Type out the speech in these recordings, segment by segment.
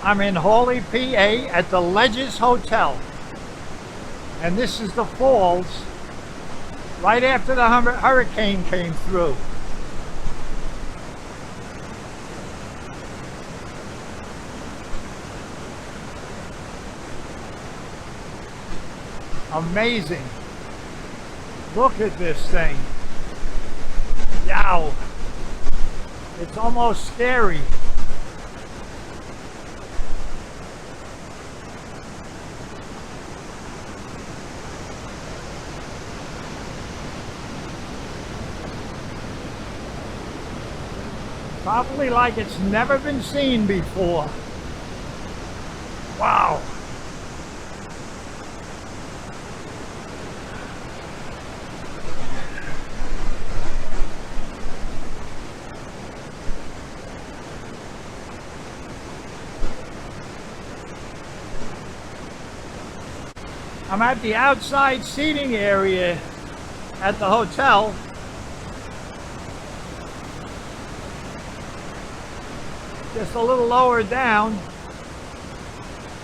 I'm in HAWLEY, PA at the Ledges Hotel. And this is the falls right after the hurricane came through. Amazing. Look at this thing. Yow. It's almost scary. Probably like it's never been seen before. Wow. I'm at the outside seating area at the hotel. Just a little lower down.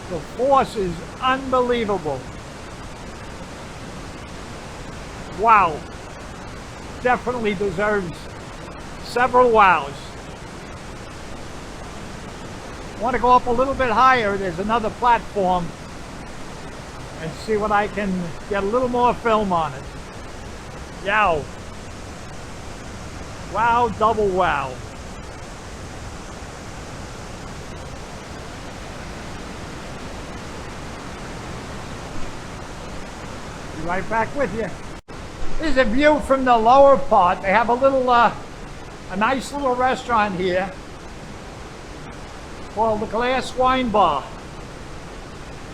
The force is unbelievable. Wow. Definitely deserves several wows. Want to go up a little bit higher. There's another platform. And see what I can get a little more film on it. Yow. Wow, double wow. Be right back with you. Here's a view from the lower part. They have a little, a nice little restaurant here called the Glass Wine Bar,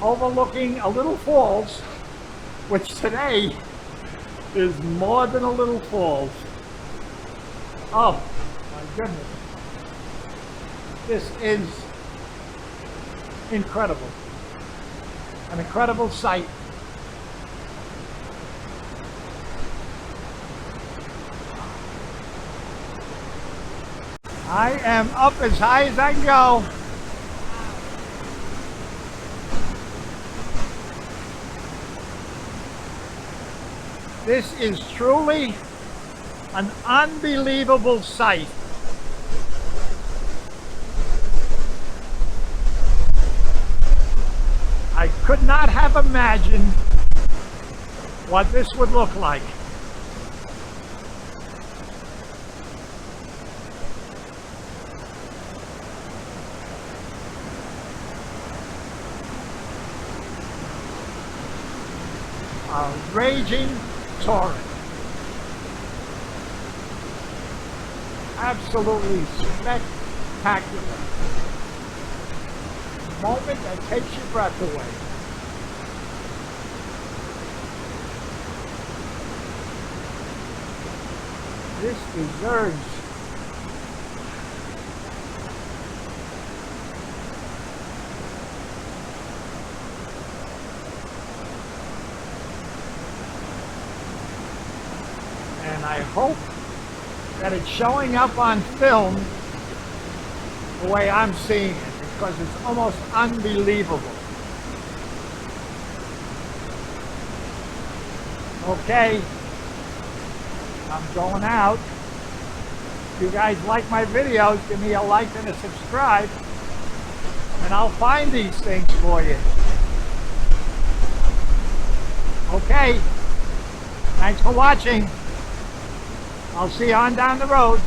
overlooking a little falls, which today is more than a little falls. Oh my goodness. This is incredible. An incredible sight. I am up as high as I can go. This is truly an unbelievable sight. I could not have imagined what this would look like. A raging torrent. Absolutely spectacular. Moment that takes your breath away. This deserves and I hope that it's showing up on film the way I'm seeing it, because it's almost unbelievable. Okay, I'm going out. If you guys like my videos, give me a like and a subscribe, and I'll find these things for you. Okay, thanks for watching. I'll see you on down the road.